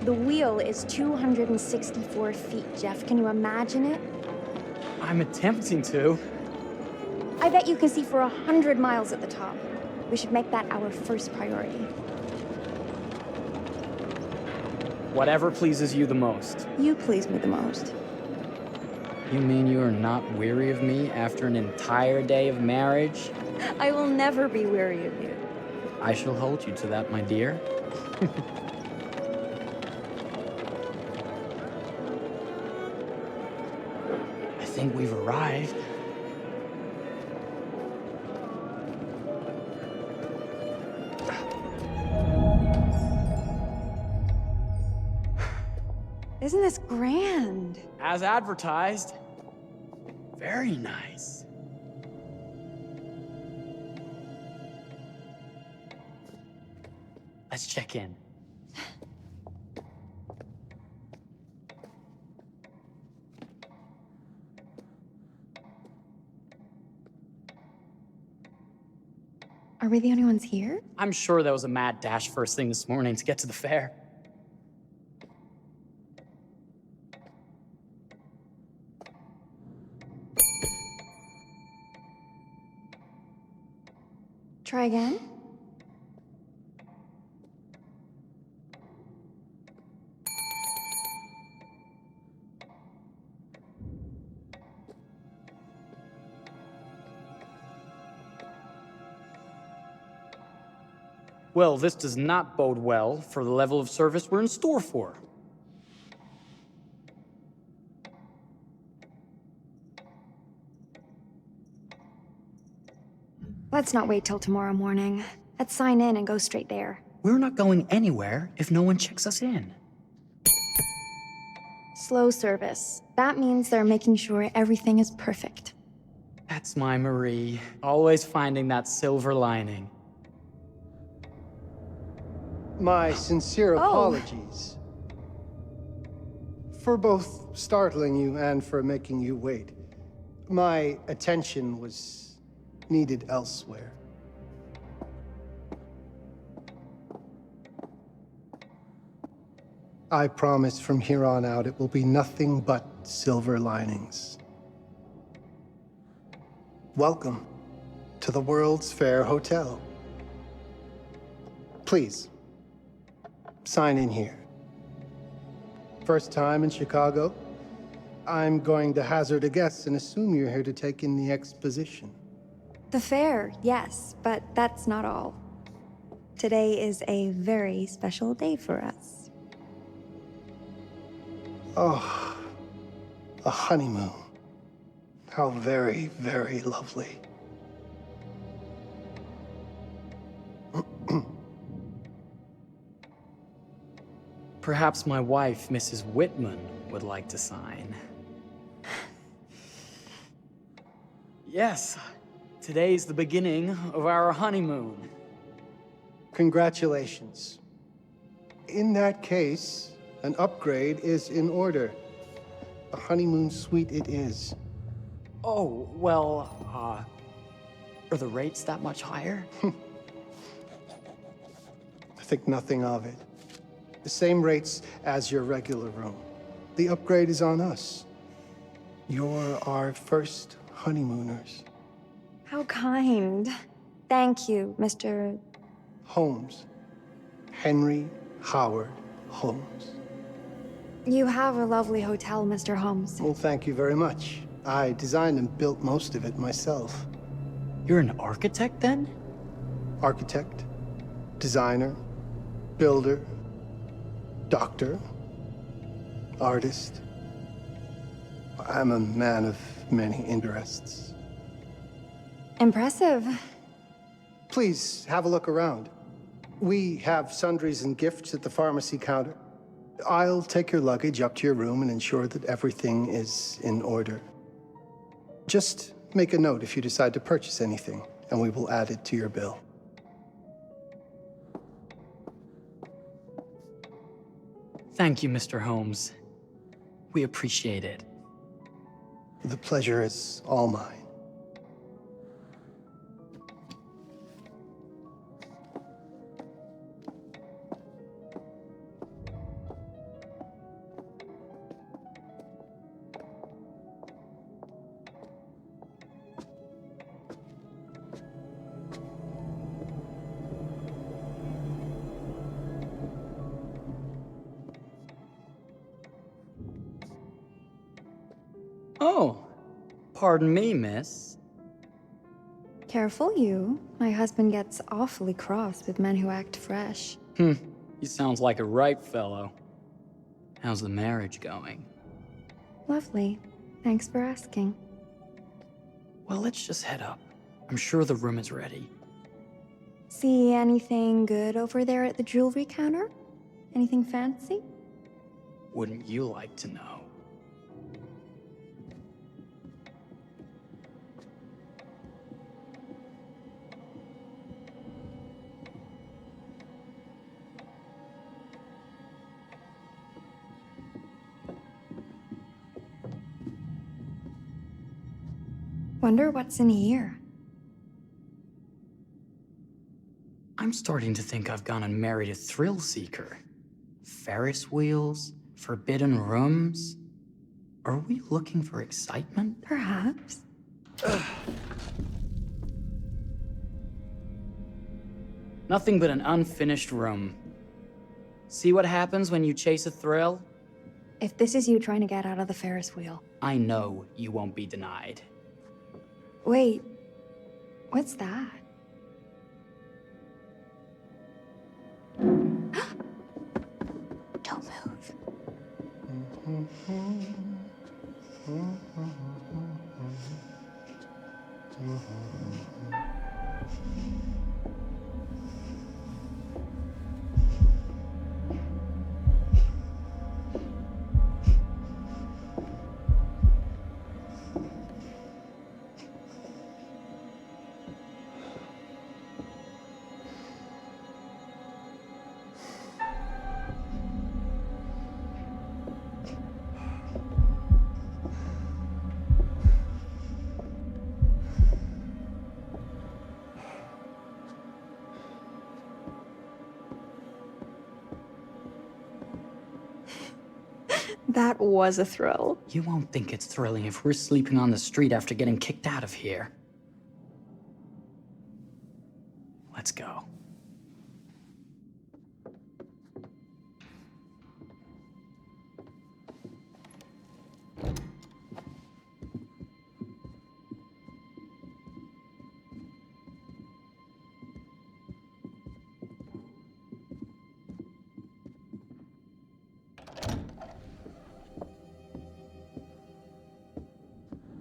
The wheel is 264 feet, Jeff. Can you imagine it? I'm attempting to. I bet you can see for 100 miles at the top. We should make that our first priority. Whatever pleases you the most. You please me the most. You mean you are not weary of me after an entire day of marriage? I will never be weary of you. I shall hold you to that, my dear. I think we've arrived. Isn't this grand? As advertised. Very nice. Let's check in. Are we the only ones here? I'm sure that was a mad dash first thing this morning to get to the fair. Try again? Well, this does not bode well for the level of service we're in store for. Let's not wait till tomorrow morning. Let's sign in and go straight there. We're not going anywhere if no one checks us in. Slow service. That means they're making sure everything is perfect. That's my Marie, always finding that silver lining. My sincere apologies for both startling you and for making you wait. My attention was needed elsewhere. I promise from here on out it will be nothing but silver linings. Welcome to the World's Fair Hotel. Please, sign in here. First time in Chicago? I'm going to hazard a guess and assume you're here to take in the exposition. The fair, yes, but that's not all. Today is a very special day for us. Oh, a honeymoon. How very, very lovely. Perhaps my wife, Mrs. Whitman, would like to sign. Yes, today's the beginning of our honeymoon. Congratulations. In that case, an upgrade is in order. A honeymoon suite it is. Oh, well, are the rates that much higher? I think nothing of it. The same rates as your regular room. The upgrade is on us. You're our first honeymooners. How kind. Thank you, Mr. Holmes. Henry Howard Holmes. You have a lovely hotel, Mr. Holmes. Well, thank you very much. I designed and built most of it myself. You're an architect, then? Architect, designer, builder, doctor, artist. I'm a man of many interests. Impressive. Please, have a look around. We have sundries and gifts at the pharmacy counter. I'll take your luggage up to your room and ensure that everything is in order. Just make a note if you decide to purchase anything, and we will add it to your bill. Thank you, Mr. Holmes. We appreciate it. The pleasure is all mine. Oh, pardon me, miss. Careful, you. My husband gets awfully cross with men who act fresh. He sounds like a ripe fellow. How's the marriage going? Lovely. Thanks for asking. Well, let's just head up. I'm sure the room is ready. See anything good over there at the jewelry counter? Anything fancy? Wouldn't you like to know? Wonder what's in here. I'm starting to think I've gone and married a thrill seeker. Ferris wheels, forbidden rooms. Are we looking for excitement? Perhaps. Nothing but an unfinished room. See what happens when you chase a thrill? If this is you trying to get out of the Ferris wheel. I know you won't be denied. Wait, what's that? Don't move. That was a thrill. You won't think it's thrilling if we're sleeping on the street after getting kicked out of here. Let's go.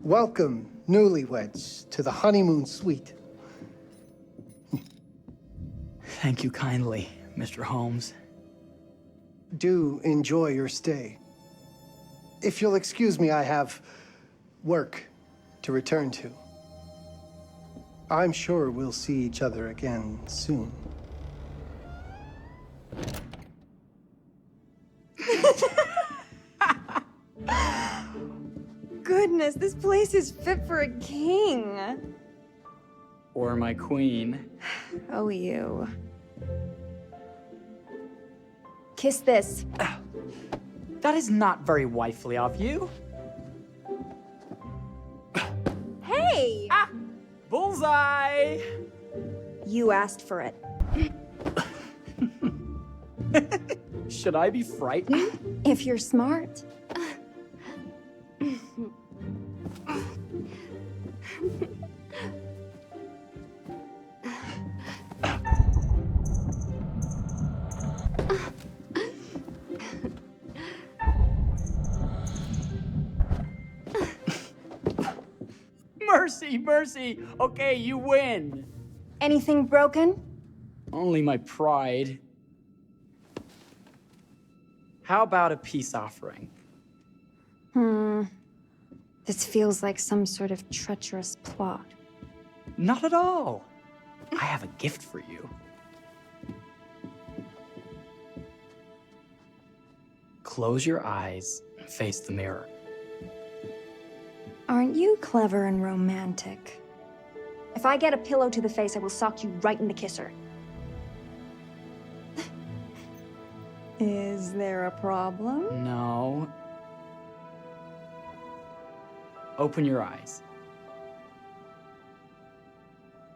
Welcome, newlyweds, to the honeymoon suite. Thank you kindly, Mr. Holmes. Do enjoy your stay. If you'll excuse me, I have work to return to. I'm sure we'll see each other again soon. Goodness, this place is fit for a king. Or my queen. Oh, you. Kiss this. That is not very wifely of you. Hey! Ah! Bullseye! You asked for it. Should I be frightened? If you're smart. Mercy, mercy! Okay, you win. Anything broken? Only my pride. How about a peace offering? This feels like some sort of treacherous plot. Not at all. I have a gift for you. Close your eyes and face the mirror. Aren't you clever and romantic? If I get a pillow to the face, I will sock you right in the kisser. Is there a problem? No. Open your eyes.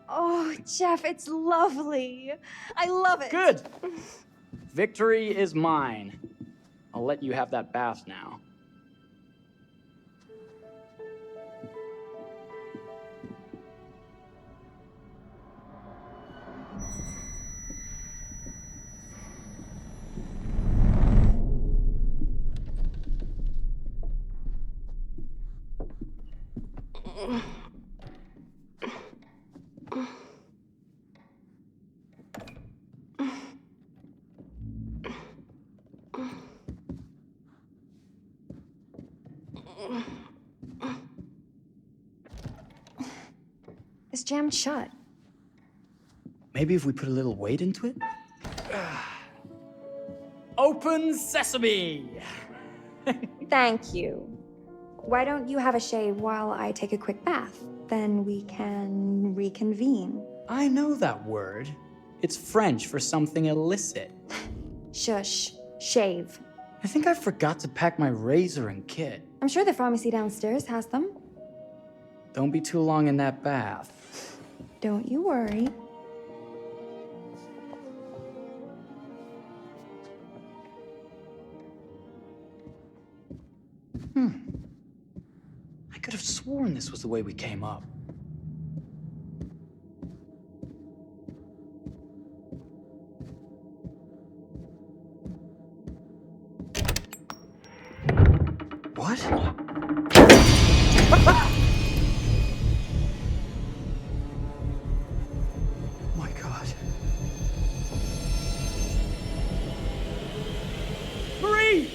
Oh, Jeff, it's lovely. I love it. Good. Victory is mine. I'll let you have that bath now. It's jammed shut. Maybe if we put a little weight into it? Open sesame! Thank you. Why don't you have a shave while I take a quick bath? Then we can reconvene. I know that word. It's French for something illicit. Shush. Shave. I think I forgot to pack my razor and kit. I'm sure the pharmacy downstairs has them. Don't be too long in that bath. Don't you worry. I could have sworn this was the way we came up. What? My God. Marie!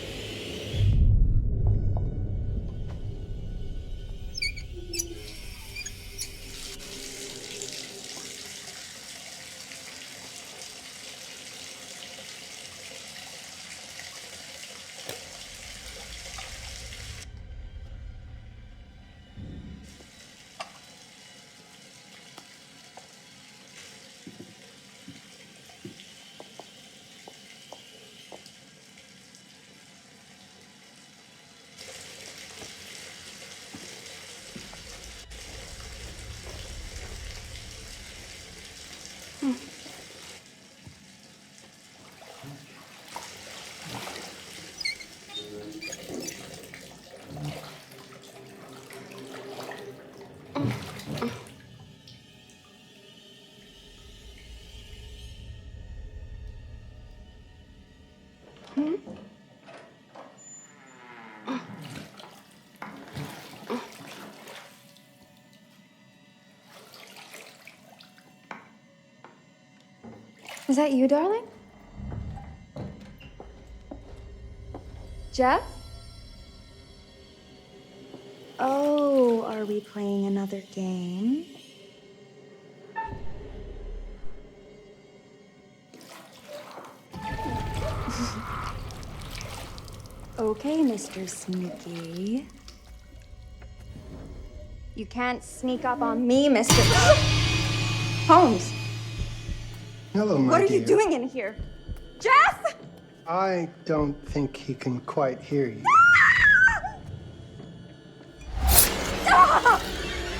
Is that you, darling? Jeff? Oh, are we playing another game? Okay, Mr. Sneaky. You can't sneak up on me, Mr. Holmes. Hello, my What are dear. you doing in here? Jeff! I don't think he can quite hear you. Stop!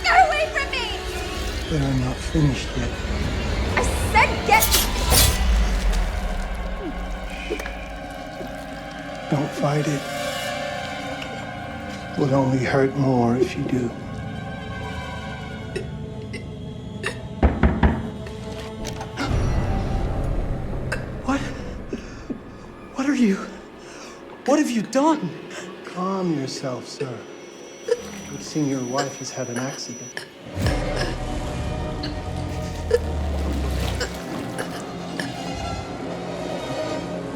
Get away from me! They're not finished yet. I said get... Don't fight it. It would only hurt more if you do. What are you? What have you done? Calm yourself, sir. It seems your wife has had an accident.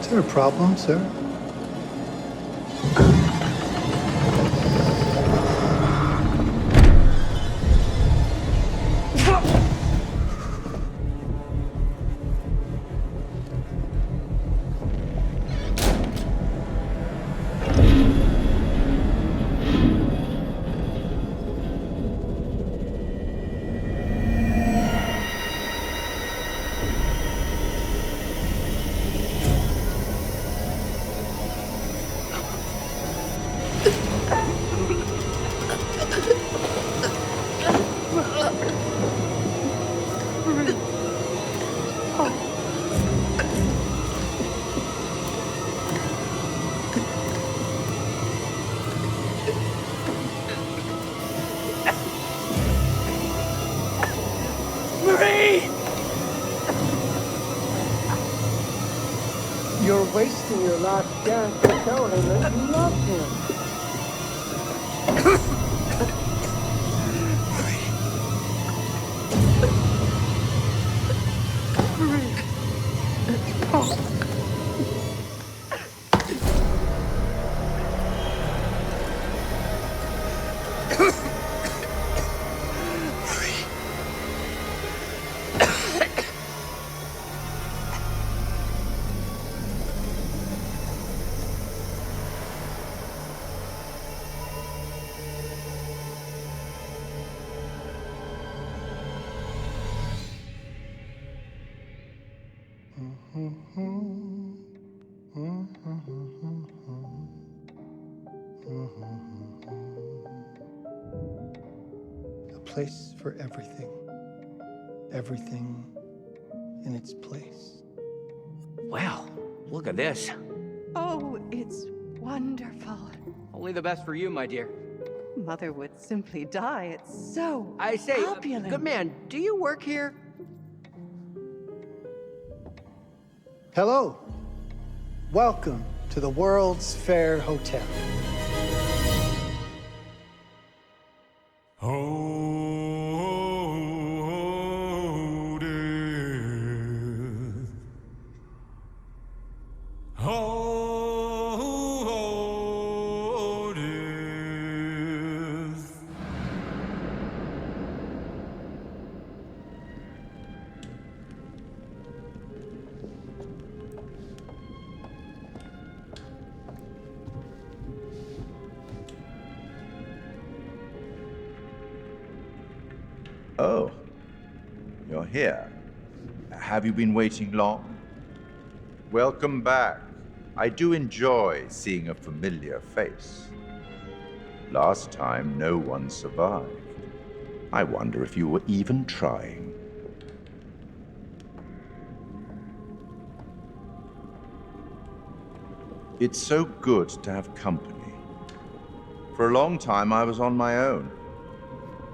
Is there a problem, sir? You're wasting your last chance to tell him that you love him. A place for everything. Everything in its place. Well, look at this. Oh, it's wonderful. Only the best for you, my dear. Mother would simply die. It's so I say, opulent. good man, do you work here? Hello. Welcome to the World's Fair Hotel. Oh, you're here. Have you been waiting long? Welcome back. I do enjoy seeing a familiar face. Last time, no one survived. I wonder if you were even trying. It's so good to have company. For a long time, I was on my own.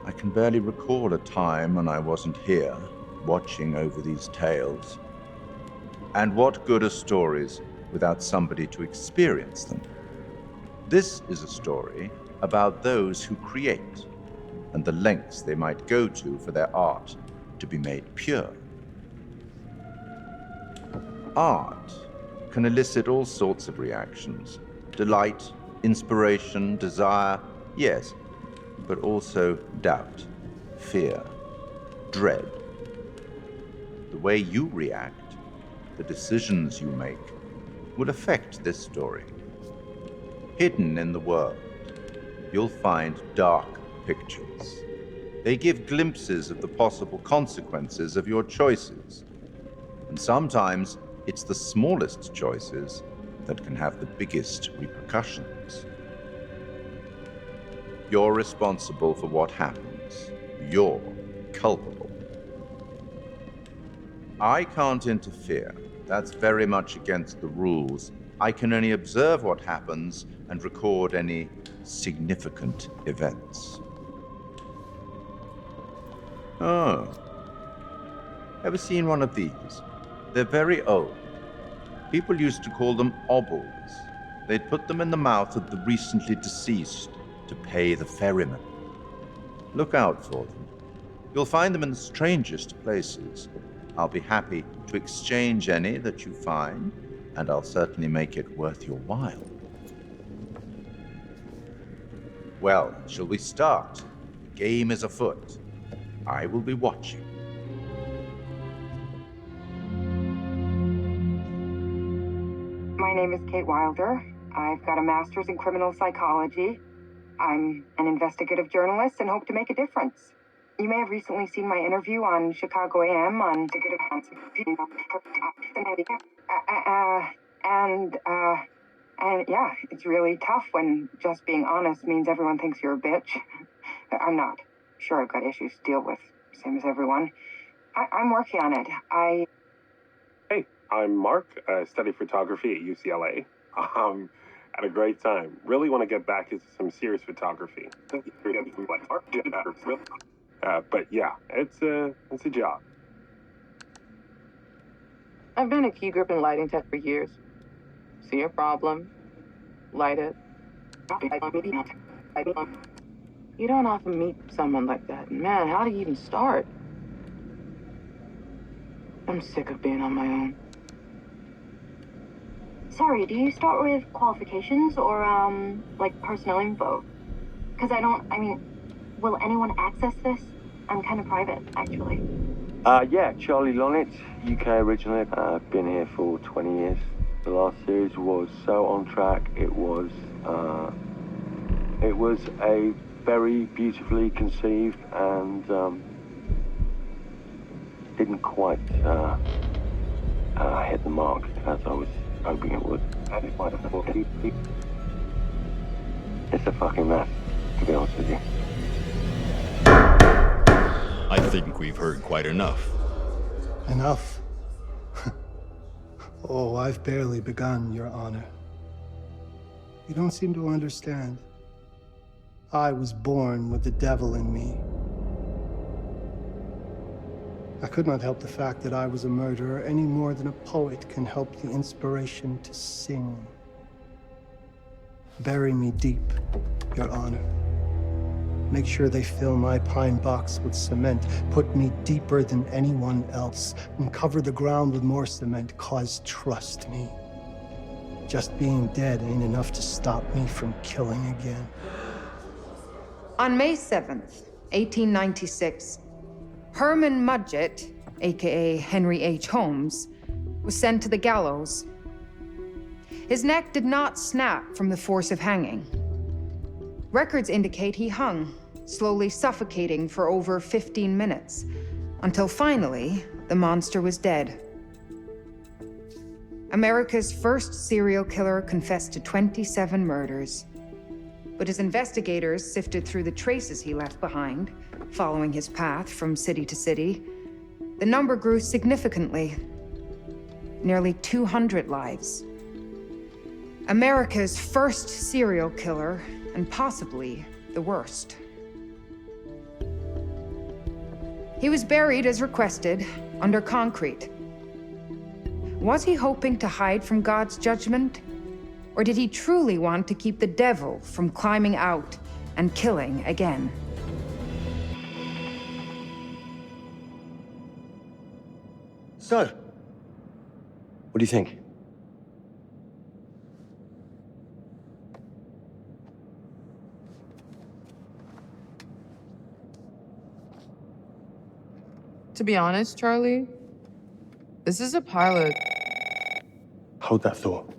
I can barely recall a time when I wasn't here, watching over these tales. And what good are stories without somebody to experience them? This is a story about those who create, and the lengths they might go to for their art to be made pure. Art can elicit all sorts of reactions: delight, inspiration, desire, yes, but also doubt, fear, dread. The way you react, the decisions you make, will affect this story. Hidden in the world, you'll find dark pictures. They give glimpses of the possible consequences of your choices. And sometimes it's the smallest choices that can have the biggest repercussions. You're responsible for what happens. You're culpable. I can't interfere. That's very much against the rules. I can only observe what happens and record any significant events. Oh. Ever seen one of these? They're very old. People used to call them obols. They'd put them in the mouth of the recently deceased to pay the ferryman. Look out for them. You'll find them in the strangest places. I'll be happy to exchange any that you find, and I'll certainly make it worth your while. Well, shall we start? The game is afoot. I will be watching. My name is Kate Wilder. I've got a master's in criminal psychology. I'm an investigative journalist and hope to make a difference. You may have recently seen my interview on Chicago AM on and yeah, it's really tough when just being honest means everyone thinks you're a bitch. I'm not. Sure, I've got issues to deal with, same as everyone. I'm working on it. Hey, I'm Mark. I study photography at UCLA. Had a great time. Really want to get back into some serious photography. But yeah, it's a job. I've been a key grip and lighting tech for years. See a problem, light it. You don't often meet someone like that. Man, how do you even start? I'm sick of being on my own. Sorry, do you start with qualifications or, like personnel info? Because will anyone access this? I'm kind of private, actually. Yeah, Charlie Lonitz, UK originally. I've been here for 20 years. The last series was so on track. It was a very beautifully conceived and didn't quite hit the mark as I was hoping it would. It's a fucking mess, to be honest with you. I think we've heard quite enough. Enough? Oh, I've barely begun, Your Honor. You don't seem to understand. I was born with the devil in me. I could not help the fact that I was a murderer any more than a poet can help the inspiration to sing. Bury me deep, Your Honor. Make sure they fill my pine box with cement. Put me deeper than anyone else. And cover the ground with more cement, 'cause trust me, just being dead ain't enough to stop me from killing again. On May 7th, 1896, Herman Mudgett, aka Henry H. Holmes, was sent to the gallows. His neck did not snap from the force of hanging. Records indicate he hung, slowly suffocating for over 15 minutes, until finally, the monster was dead. America's first serial killer confessed to 27 murders. But as investigators sifted through the traces he left behind, following his path from city to city, the number grew significantly. Nearly 200 lives. America's first serial killer, and possibly the worst. He was buried as requested, under concrete. Was he hoping to hide from God's judgment? Or did he truly want to keep the devil from climbing out and killing again? So, what do you think? To be honest, Charlie, this is a pilot. Hold that thought.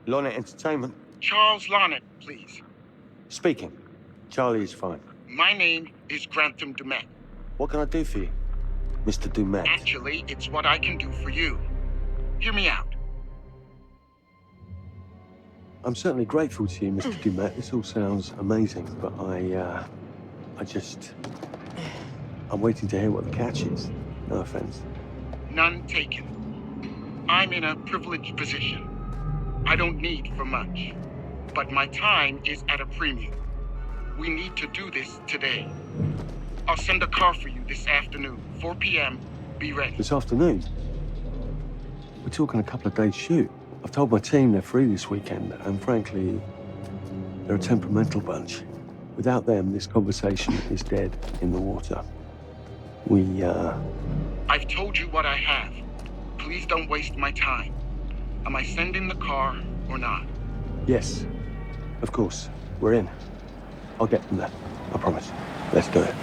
Lonnet Entertainment. Charles Lonnet, please. Speaking. Charlie is fine. My name is Grantham Dumet. What can I do for you, Mr. Dumet? Actually, it's what I can do for you. Hear me out. I'm certainly grateful to you, Mr. Dumet. This all sounds amazing, but I'm waiting to hear what the catch is. No offense. None taken. I'm in a privileged position. I don't need for much, but my time is at a premium. We need to do this today. I'll send a car for you this afternoon, 4 p.m. Be ready. This afternoon? We're talking a couple of days shoot. I've told my team they're free this weekend, and frankly, they're a temperamental bunch. Without them, this conversation is dead in the water. I've told you what I have. Please don't waste my time. Am I sending the car or not? Yes, of course. We're in. I'll get them there. I promise. Let's do it.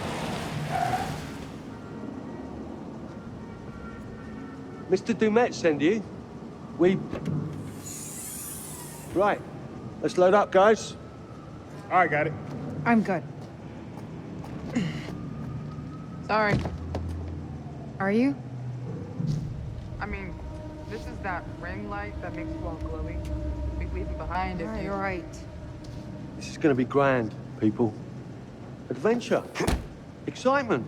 Mr. Dumet send you. Right. Let's load up, guys. All right, got it. I'm good. Sorry. Are you? I mean, this is that ring light that makes you all glowy. We leave it behind if you... You're right. This is gonna be grand, people. Adventure. Excitement.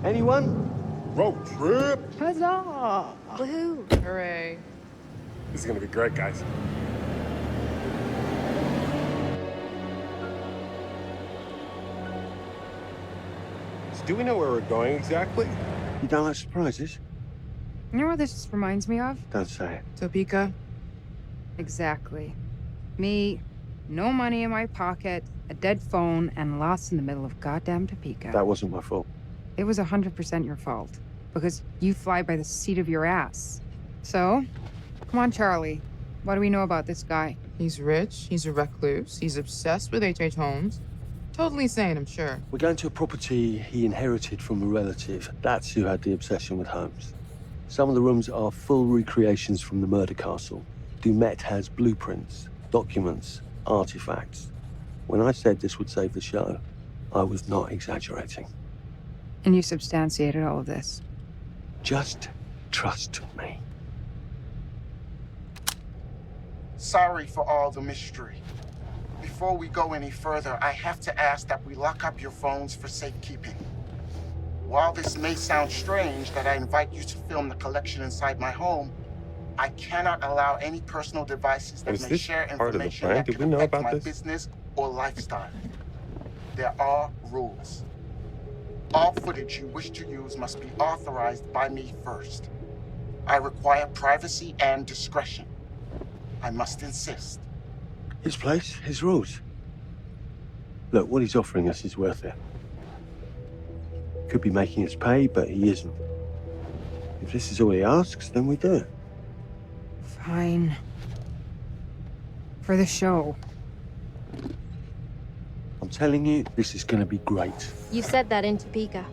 Anyone? Road trip. Huzzah! Woohoo! Hooray. This is gonna be great, guys. So do we know where we're going exactly? You don't like surprises? You know what this just reminds me of? Don't say it. Topeka? Exactly. Me, no money in my pocket, a dead phone, and lost in the middle of goddamn Topeka. That wasn't my fault. It was 100% your fault. Because you fly by the seat of your ass. So, come on, Charlie. What do we know about this guy? He's rich, he's a recluse, he's obsessed with H.H. Holmes. Totally sane, I'm sure. We're going to a property he inherited from a relative. That's who had the obsession with Holmes. Some of the rooms are full recreations from the murder castle. Dumet has blueprints, documents, artifacts. When I said this would save the show, I was not exaggerating. And you substantiated all of this. Just trust me. Sorry for all the mystery. Before we go any further, I have to ask that we lock up your phones for safekeeping. While this may sound strange that I invite you to film the collection inside my home, I cannot allow any personal devices that Is may this share part of the information plan? that Did could we know affect about my this? business or lifestyle. There are rules. All footage you wish to use must be authorized by me first. I require privacy and discretion. I must insist. His place, his rules. Look, what he's offering us is worth it. Could be making us pay, but he isn't. If this is all he asks, then we do it. Fine. For the show. I'm telling you, this is gonna be great. You said that in Topeka.